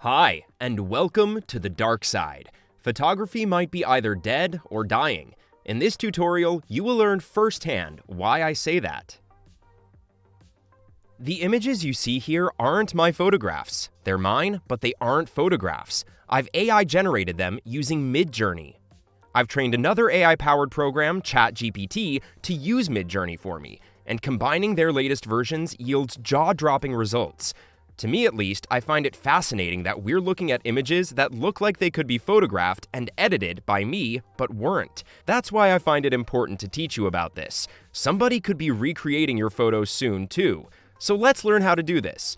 Hi, and welcome to the dark side. Photography might be either dead or dying. In this tutorial, you will learn firsthand why I say that. The images you see here aren't my photographs. They're mine, but they aren't photographs. I've AI generated them using Midjourney. I've trained another AI-powered program, ChatGPT, to use Midjourney for me, and combining their latest versions yields jaw-dropping results. To me at least, I find it fascinating that we're looking at images that look like they could be photographed and edited by me, but weren't. That's why I find it important to teach you about this. Somebody could be recreating your photos soon, too. So let's learn how to do this.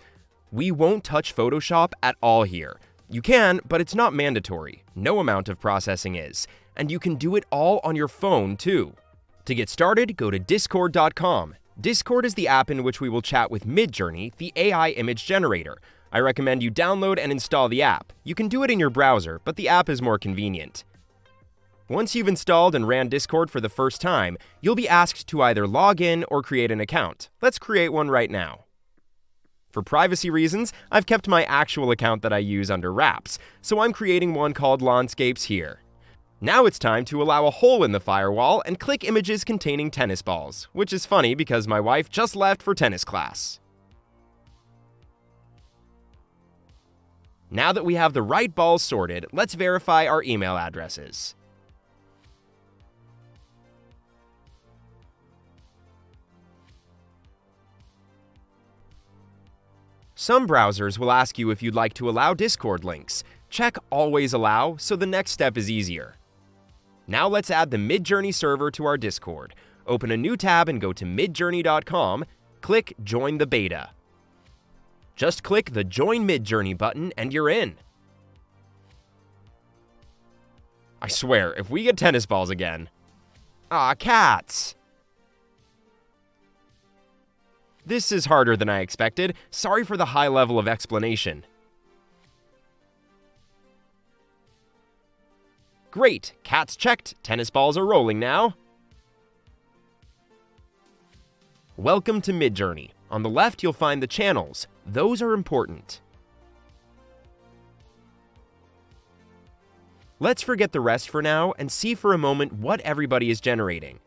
We won't touch Photoshop at all here. You can, but it's not mandatory. No amount of processing is. And you can do it all on your phone, too. To get started, go to discord.com. Discord is the app in which we will chat with Midjourney, the AI image generator. I recommend you download and install the app. You can do it in your browser, but the app is more convenient. Once you've installed and ran Discord for the first time, you'll be asked to either log in or create an account. Let's create one right now. For privacy reasons, I've kept my actual account that I use under wraps, so I'm creating one called Landscapes here. Now it's time to allow a hole in the firewall and click images containing tennis balls, which is funny because my wife just left for tennis class. Now that we have the right balls sorted, let's verify our email addresses. Some browsers will ask you if you'd like to allow Discord links. Check Always Allow so the next step is easier. Now let's add the Midjourney server to our Discord. Open a new tab and go to midjourney.com. Click Join the Beta. Just click the Join Midjourney button and you're in. I swear, if we get tennis balls again. Ah, cats! This is harder than I expected. Sorry for the high level of explanation. Great! Cats checked. Tennis balls are rolling now. Welcome to Midjourney. On the left, you'll find the channels. Those are important. Let's forget the rest for now and see for a moment what everybody is generating.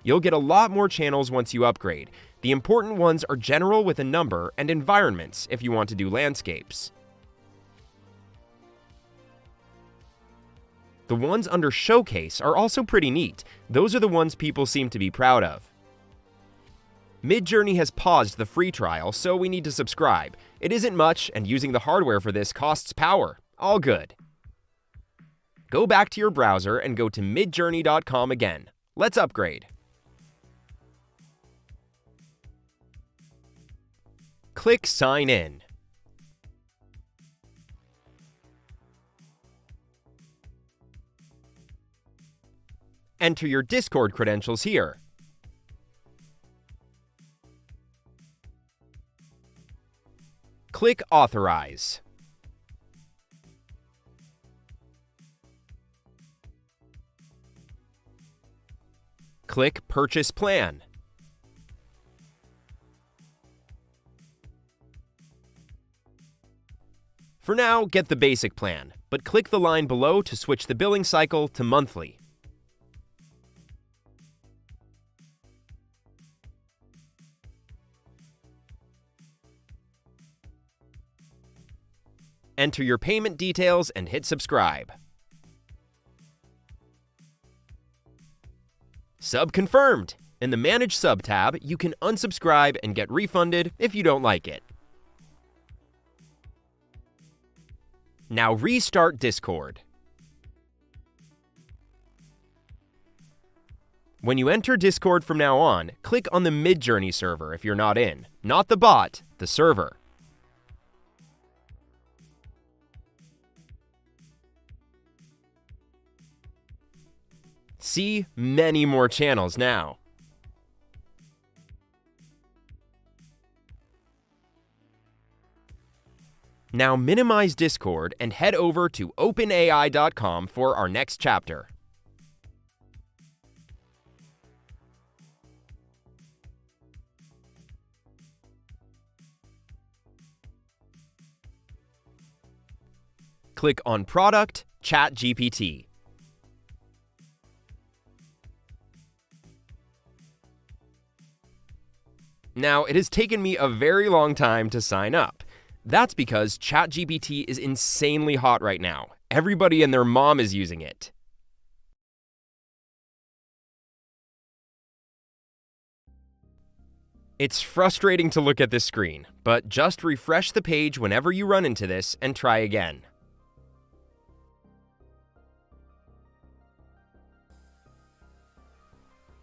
You'll get a lot more channels once you upgrade. The important ones are general with a number and environments if you want to do landscapes. The ones under Showcase are also pretty neat. Those are the ones people seem to be proud of. Midjourney has paused the free trial, so we need to subscribe. It isn't much, and using the hardware for this costs power. All good. Go back to your browser and go to midjourney.com again. Let's upgrade. Click Sign In. Enter your Discord credentials here. Click Authorize. Click Purchase Plan. For now, get the basic plan, but click the line below to switch the billing cycle to monthly. Enter your payment details and hit subscribe. Sub confirmed! In the Manage Sub tab, you can unsubscribe and get refunded if you don't like it. Now restart Discord. When you enter Discord from now on, click on the Midjourney server if you're not in. Not the bot, the server. See many more channels now. Now minimize Discord and head over to openai.com for our next chapter. Click on Product, ChatGPT. Now, it has taken me a very long time to sign up. That's because ChatGPT is insanely hot right now. Everybody and their mom is using it. It's frustrating to look at this screen, but just refresh the page whenever you run into this and try again.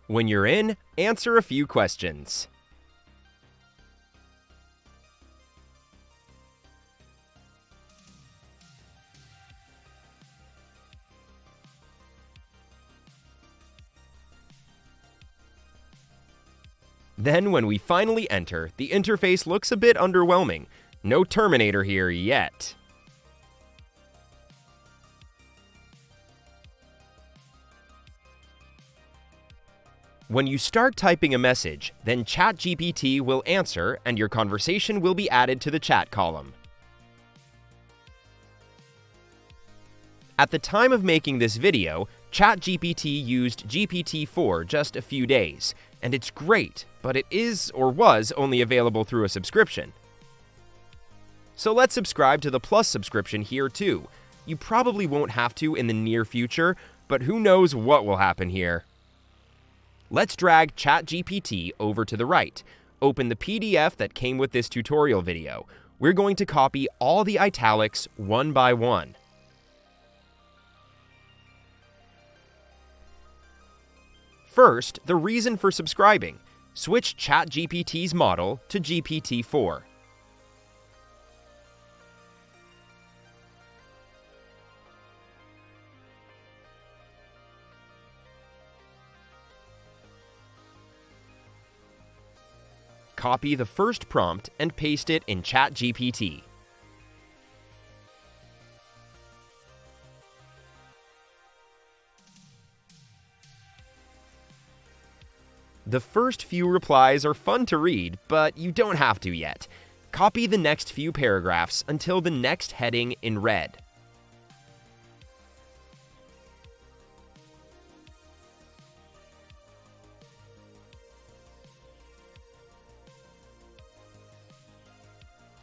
When you're in, answer a few questions. Then, when we finally enter, the interface looks a bit underwhelming. No Terminator here yet. When you start typing a message, then ChatGPT will answer and your conversation will be added to the chat column. At the time of making this video, ChatGPT used GPT-4 just a few days, and it's great, but it is or was only available through a subscription. So let's subscribe to the Plus subscription here too. You probably won't have to in the near future, but who knows what will happen here. Let's drag ChatGPT over to the right. Open the PDF that came with this tutorial video. We're going to copy all the italics one by one. First, the reason for subscribing. Switch ChatGPT's model to GPT-4. Copy the first prompt and paste it in ChatGPT. The first few replies are fun to read, but you don't have to yet. Copy the next few paragraphs until the next heading in red.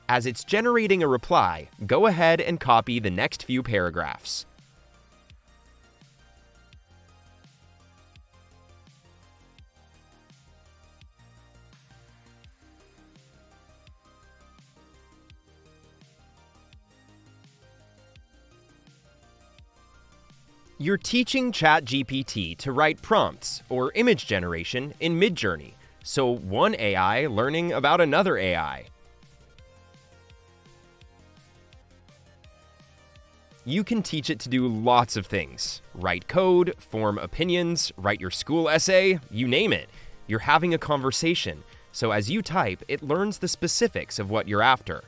As it's generating a reply, go ahead and copy the next few paragraphs. You're teaching ChatGPT to write prompts or image generation in Midjourney, so one AI learning about another AI. You can teach it to do lots of things. Write code, form opinions, write your school essay, you name it. You're having a conversation, so as you type, it learns the specifics of what you're after.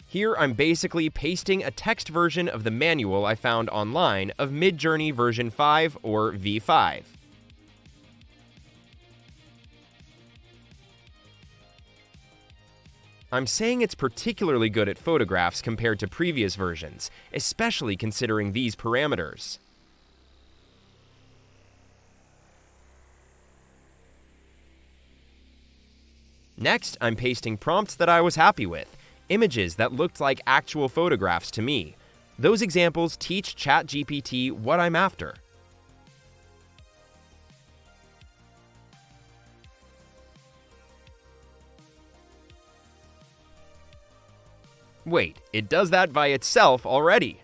Here, I'm basically pasting a text version of the manual I found online of Midjourney version 5 or V5. I'm saying it's particularly good at photographs compared to previous versions, especially considering these parameters. Next, I'm pasting prompts that I was happy with. Images that looked like actual photographs to me. Those examples teach ChatGPT what I'm after. Wait, it does that by itself already.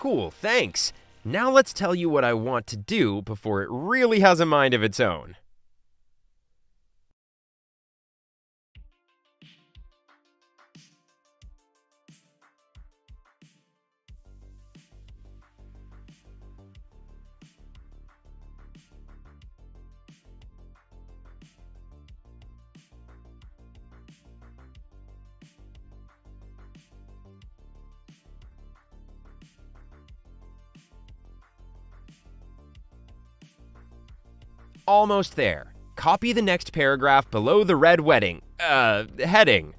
Cool, thanks. Now let's tell you what I want to do before it really has a mind of its own. Almost there. Copy the next paragraph below the red heading.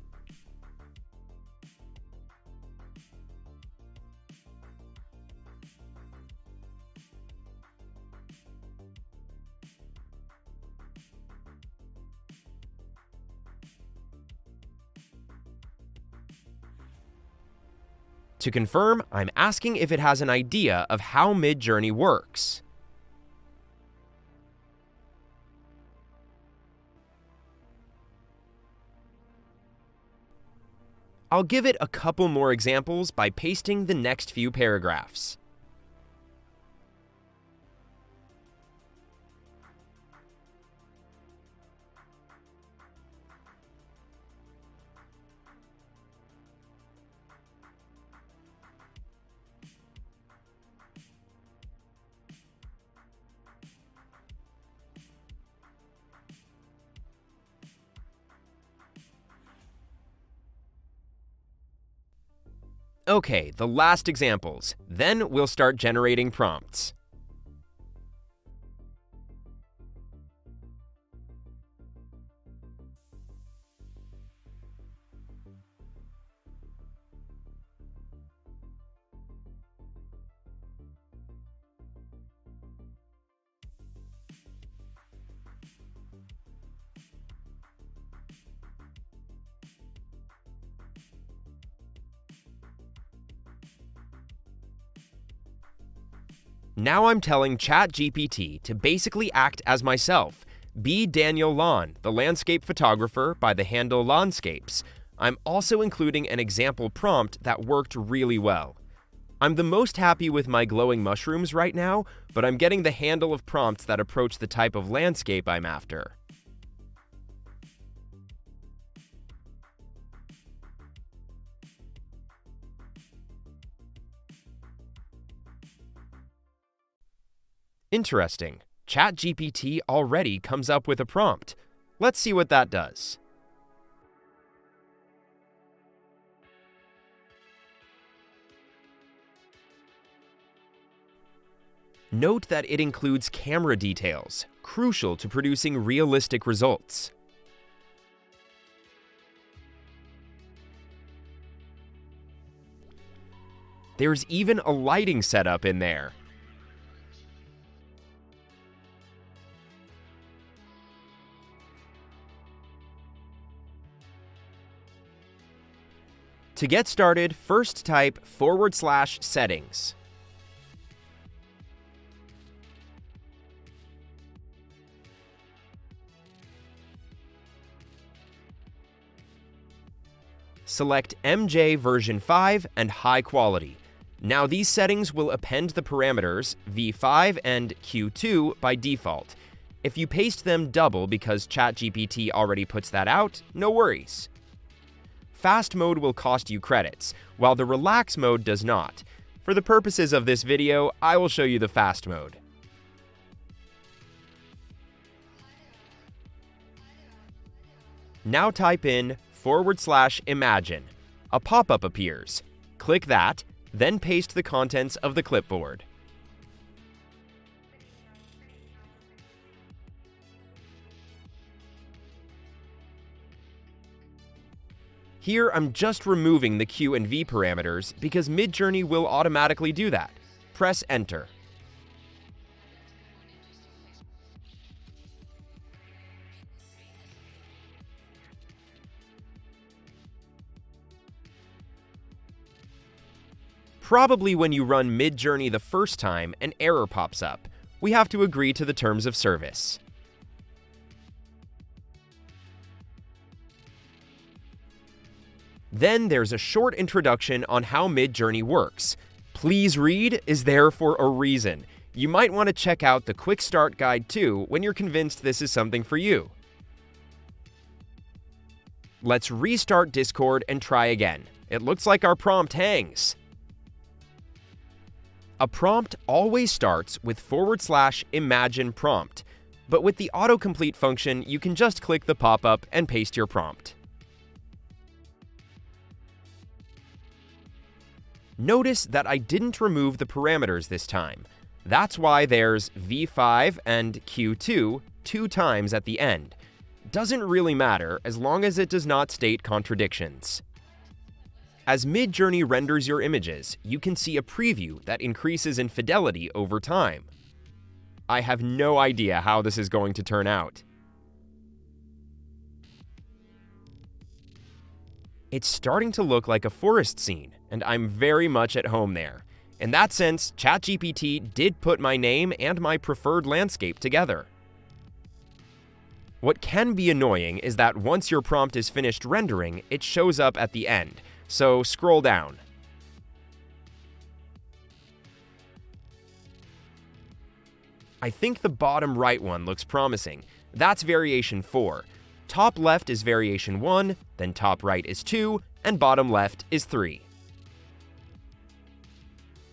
To confirm, I'm asking if it has an idea of how Midjourney works. I'll give it a couple more examples by pasting the next few paragraphs. Okay, the last examples. Then we'll start generating prompts. Now I'm telling ChatGPT to basically act as myself. Be Daniel Laan, the landscape photographer by the handle Landscapes. I'm also including an example prompt that worked really well. I'm the most happy with my glowing mushrooms right now, but I'm getting the handle of prompts that approach the type of landscape I'm after. Interesting. ChatGPT already comes up with a prompt. Let's see what that does. Note that it includes camera details, crucial to producing realistic results. There's even a lighting setup in there. To get started, first type /settings. Select MJ version 5 and high quality. Now these settings will append the parameters V5 and Q2 by default. If you paste them double because ChatGPT already puts that out, no worries. Fast mode will cost you credits, while the relax mode does not. For the purposes of this video, I will show you the fast mode. Now type in /imagine. A pop-up appears. Click that, then paste the contents of the clipboard. Here, I'm just removing the Q and V parameters because Midjourney will automatically do that. Press Enter. Probably when you run Midjourney the first time, an error pops up. We have to agree to the terms of service. Then there's a short introduction on how Midjourney works. Please read is there for a reason. You might want to check out the Quick Start Guide too when you're convinced this is something for you. Let's restart Discord and try again. It looks like our prompt hangs. A prompt always starts with /imagine prompt, but with the autocomplete function, you can just click the pop-up and paste your prompt. Notice that I didn't remove the parameters this time. That's why there's V5 and Q2 2 times at the end. Doesn't really matter as long as it does not state contradictions. As Midjourney renders your images, you can see a preview that increases in fidelity over time. I have no idea how this is going to turn out. It's starting to look like a forest scene, and I'm very much at home there. In that sense, ChatGPT did put my name and my preferred landscape together. What can be annoying is that once your prompt is finished rendering, it shows up at the end, so scroll down. I think the bottom right one looks promising. That's variation 4. Top left is variation 1, then top right is 2, and bottom left is 3.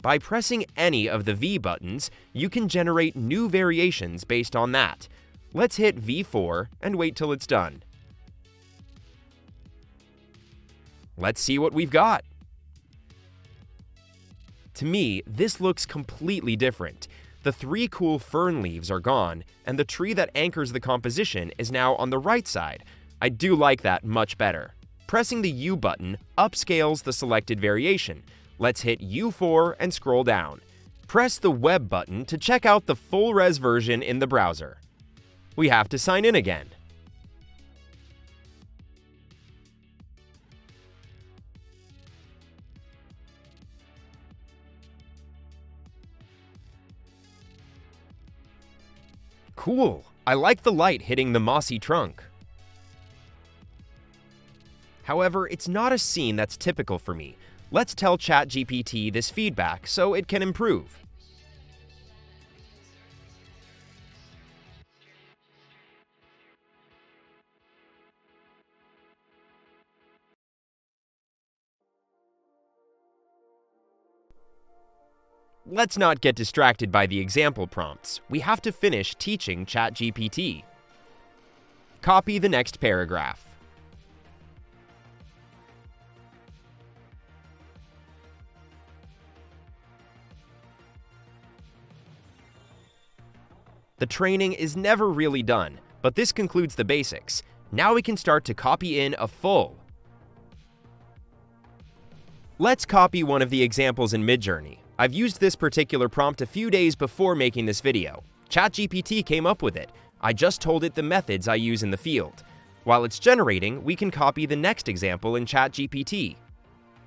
By pressing any of the V buttons, you can generate new variations based on that. Let's hit V4 and wait till it's done. Let's see what we've got. To me, this looks completely different. The 3 cool fern leaves are gone, and the tree that anchors the composition is now on the right side. I do like that much better. Pressing the U button upscales the selected variation. Let's hit U4 and scroll down. Press the Web button to check out the full-res version in the browser. We have to sign in again. Cool! I like the light hitting the mossy trunk. However, it's not a scene that's typical for me. Let's tell ChatGPT this feedback so it can improve. Let's not get distracted by the example prompts. We have to finish teaching ChatGPT. Copy the next paragraph. The training is never really done, but this concludes the basics. Now we can start to copy in a full. Let's copy one of the examples in Midjourney. I've used this particular prompt a few days before making this video. ChatGPT came up with it. I just told it the methods I use in the field. While it's generating, we can copy the next example in ChatGPT.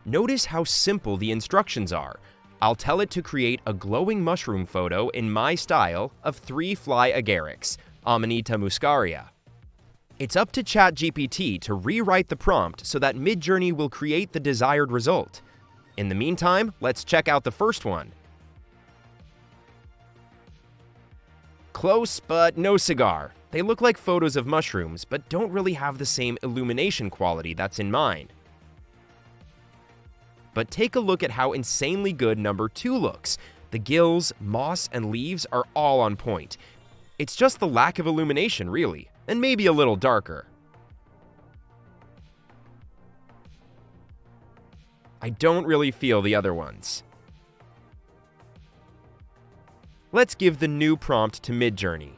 Notice how simple the instructions are. I'll tell it to create a glowing mushroom photo in my style of 3 fly agarics, Amanita muscaria. It's up to ChatGPT to rewrite the prompt so that Midjourney will create the desired result. In the meantime, let's check out the first one. Close, but no cigar. They look like photos of mushrooms, but don't really have the same illumination quality that's in mine. But take a look at how insanely good number 2 looks. The gills, moss, and leaves are all on point. It's just the lack of illumination, really, and maybe a little darker. I don't really feel the other ones. Let's give the new prompt to Midjourney.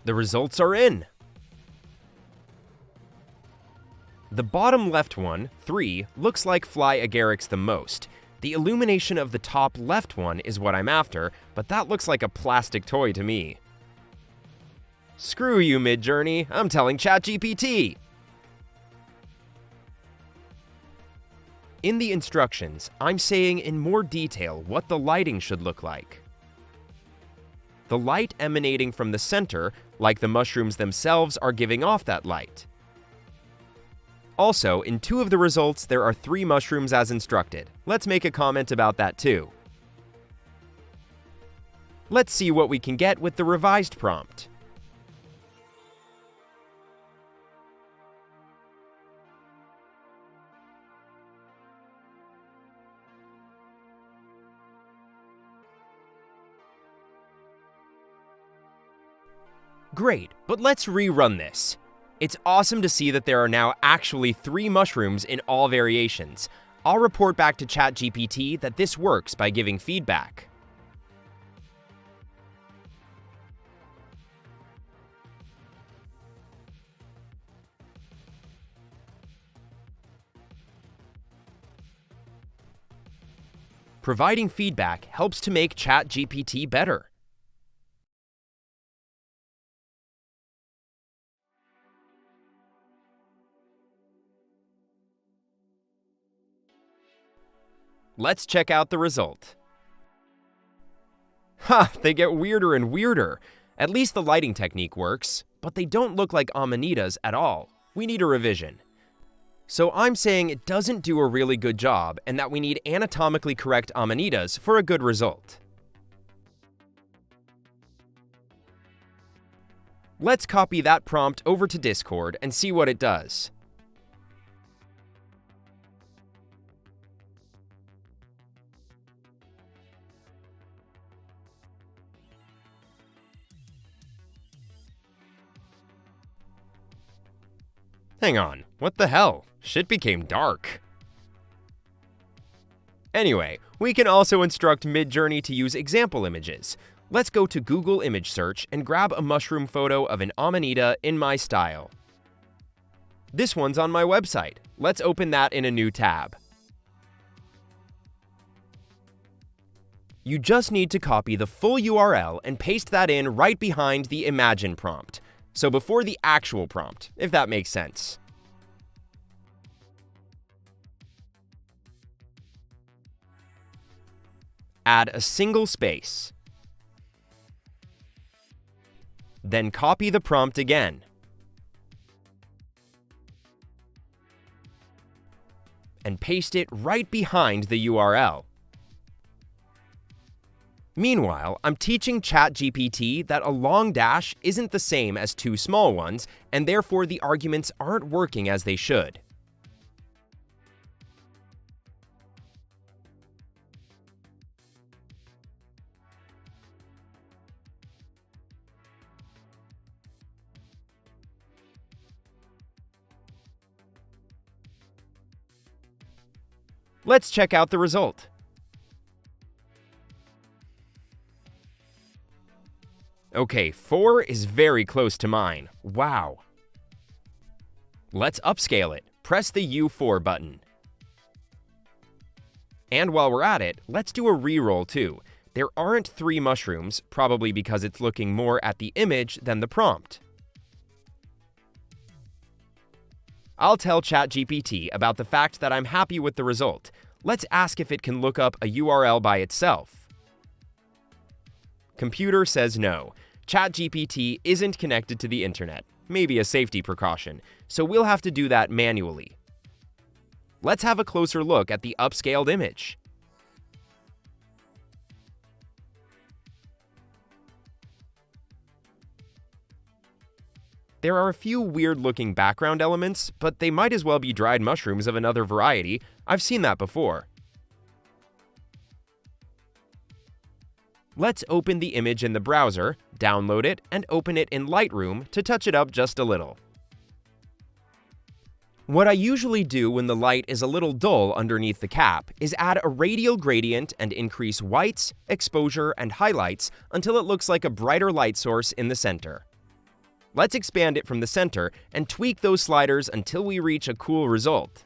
The results are in! The bottom left one, 3, looks like fly agarics the most. The illumination of the top left one is what I'm after, but that looks like a plastic toy to me. Screw you, Midjourney, I'm telling ChatGPT! In the instructions, I'm saying in more detail what the lighting should look like. The light emanating from the center, like the mushrooms themselves, are giving off that light. Also, in 2 of the results, there are 3 mushrooms as instructed. Let's make a comment about that too. Let's see what we can get with the revised prompt. Great, but let's rerun this. It's awesome to see that there are now actually 3 mushrooms in all variations. I'll report back to ChatGPT that this works by giving feedback. Providing feedback helps to make ChatGPT better. Let's check out the result. Ha! They get weirder and weirder. At least the lighting technique works, but they don't look like amanitas at all. We need a revision. So I'm saying it doesn't do a really good job and that we need anatomically correct amanitas for a good result. Let's copy that prompt over to Discord and see what it does. Hang on, what the hell? Shit became dark. Anyway, we can also instruct Midjourney to use example images. Let's go to Google Image Search and grab a mushroom photo of an amanita in my style. This one's on my website. Let's open that in a new tab. You just need to copy the full URL and paste that in right behind the Imagine prompt. So before the actual prompt, if that makes sense. Add a single space. Then copy the prompt again. And paste it right behind the URL. Meanwhile, I'm teaching ChatGPT that a long dash isn't the same as 2 small ones, and therefore the arguments aren't working as they should. Let's check out the result. Okay, 4 is very close to mine. Wow. Let's upscale it. Press the U4 button. And while we're at it, let's do a reroll too. There aren't 3 mushrooms, probably because it's looking more at the image than the prompt. I'll tell ChatGPT about the fact that I'm happy with the result. Let's ask if it can look up a URL by itself. Computer says no. ChatGPT isn't connected to the internet. Maybe a safety precaution, so we'll have to do that manually. Let's have a closer look at the upscaled image. There are a few weird-looking background elements, but they might as well be dried mushrooms of another variety. I've seen that before. Let's open the image in the browser, download it, and open it in Lightroom to touch it up just a little. What I usually do when the light is a little dull underneath the cap is add a radial gradient and increase whites, exposure, and highlights until it looks like a brighter light source in the center. Let's expand it from the center and tweak those sliders until we reach a cool result.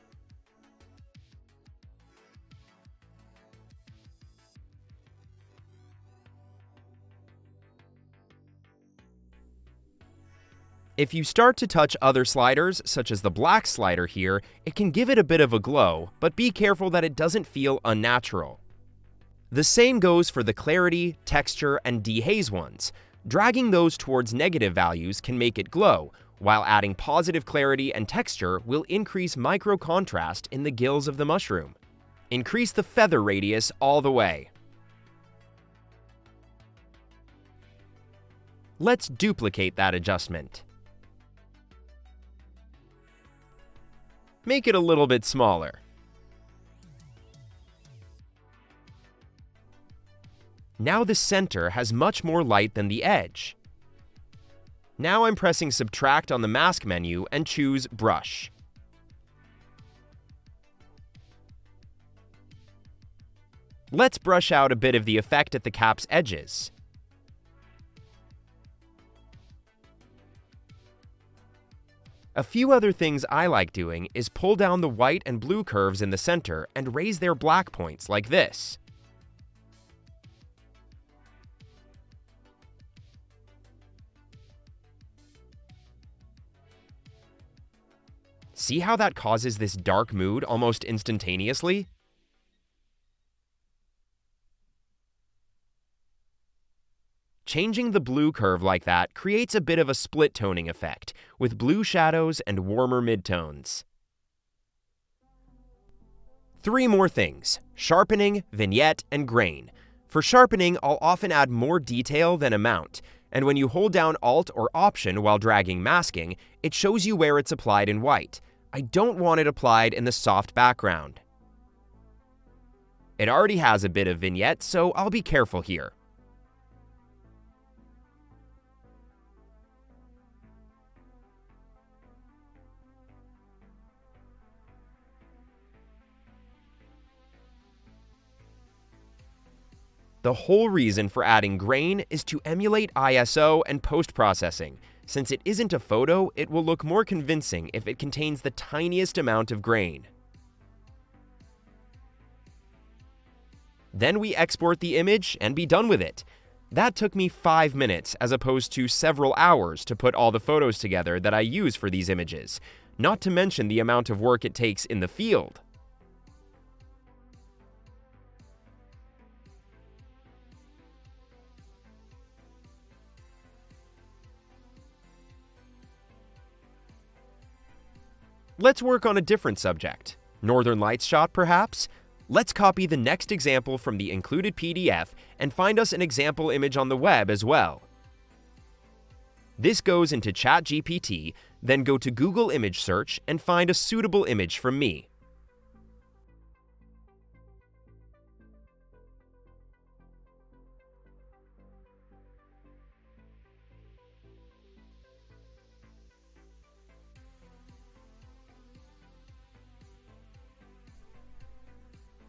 If you start to touch other sliders, such as the black slider here, it can give it a bit of a glow, but be careful that it doesn't feel unnatural. The same goes for the clarity, texture, and dehaze ones. Dragging those towards negative values can make it glow, while adding positive clarity and texture will increase micro contrast in the gills of the mushroom. Increase the feather radius all the way. Let's duplicate that adjustment. Make it a little bit smaller. Now the center has much more light than the edge. Now I'm pressing Subtract on the mask menu and choose Brush. Let's brush out a bit of the effect at the cap's edges. A few other things I like doing is pull down the white and blue curves in the center and raise their black points like this. See how that causes this dark mood almost instantaneously? Changing the blue curve like that creates a bit of a split toning effect, with blue shadows and warmer midtones. 3 more things: sharpening, vignette, and grain. For sharpening, I'll often add more detail than amount, and when you hold down Alt or Option while dragging masking, it shows you where it's applied in white. I don't want it applied in the soft background. It already has a bit of vignette, so I'll be careful here. The whole reason for adding grain is to emulate ISO and post-processing. Since it isn't a photo, it will look more convincing if it contains the tiniest amount of grain. Then we export the image and be done with it. That took me 5 minutes as opposed to several hours to put all the photos together that I use for these images, not to mention the amount of work it takes in the field. Let's work on a different subject. Northern Lights shot, perhaps? Let's copy the next example from the included PDF and find us an example image on the web as well. This goes into ChatGPT, then go to Google Image Search and find a suitable image from me.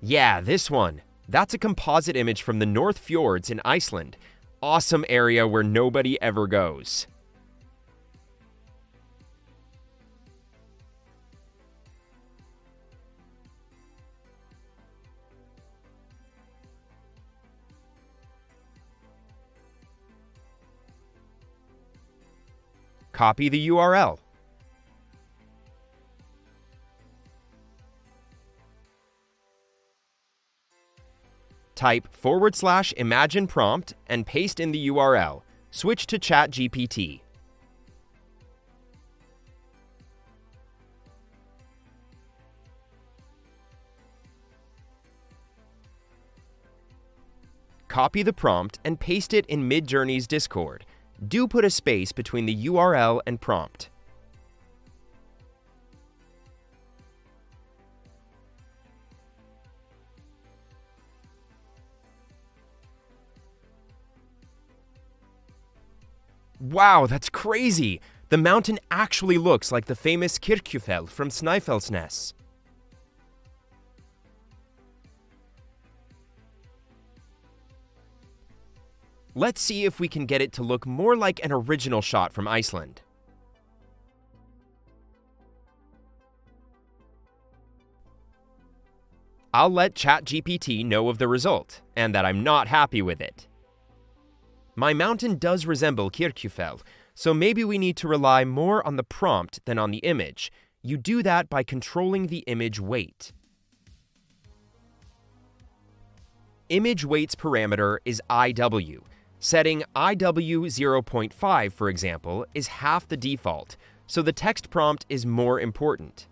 Yeah, this one. That's a composite image from the North Fjords in Iceland. Awesome area where nobody ever goes. Copy the URL. Type /imagine prompt and paste in the URL. Switch to ChatGPT. Copy the prompt and paste it in Midjourney's Discord. Do put a space between the URL and prompt. Wow, that's crazy! The mountain actually looks like the famous Kirkjufell from Snæfellsnes. Let's see if we can get it to look more like an original shot from Iceland. I'll let ChatGPT know of the result, and that I'm not happy with it. My mountain does resemble Kirkjufell, so maybe we need to rely more on the prompt than on the image. You do that by controlling the image weight. Image weight's parameter is IW. Setting IW 0.5, for example, is half the default, so the text prompt is more important.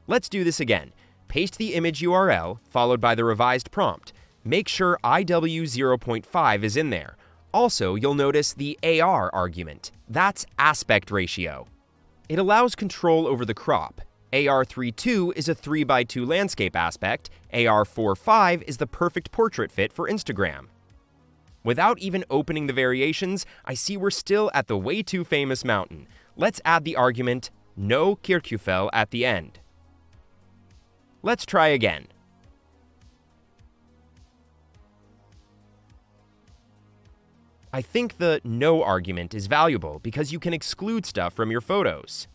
Let's do this again. Paste the image URL, followed by the revised prompt. Make sure IW 0.5 is in there. Also, you'll notice the AR argument. That's aspect ratio. It allows control over the crop. AR32 is a 3:2 landscape aspect. AR45 is the perfect portrait fit for Instagram. Without even opening the variations, I see we're still at the way too famous mountain. Let's add the argument no Kirkjufell at the end. Let's try again. I think the no argument is valuable because you can exclude stuff from your photos.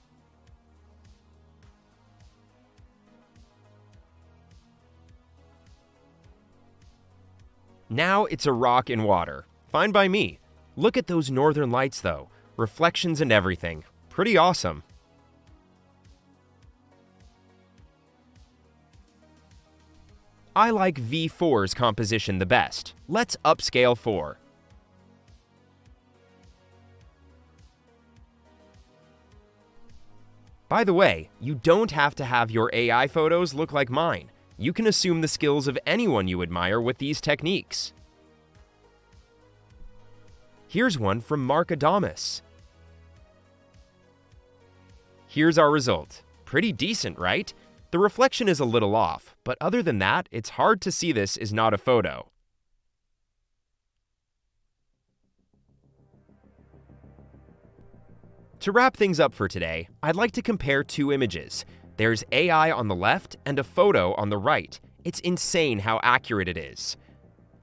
Now it's a rock in water. Fine by me. Look at those northern lights though. Reflections and everything. Pretty awesome. I like V4's composition the best. Let's upscale 4. By the way, you don't have to have your AI photos look like mine. You can assume the skills of anyone you admire with these techniques. Here's one from Mark Adamus. Here's our result. Pretty decent, right? The reflection is a little off, but other than that, it's hard to see this is not a photo. To wrap things up for today, I'd like to compare two images. There's AI on the left and a photo on the right. It's insane how accurate it is.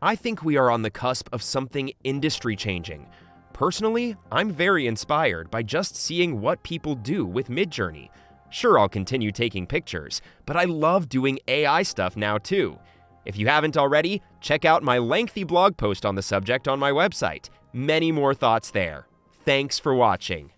I think we are on the cusp of something industry-changing. Personally, I'm very inspired by just seeing what people do with Midjourney. Sure, I'll continue taking pictures, but I love doing AI stuff now too. If you haven't already, check out my lengthy blog post on the subject on my website. Many more thoughts there. Thanks for watching.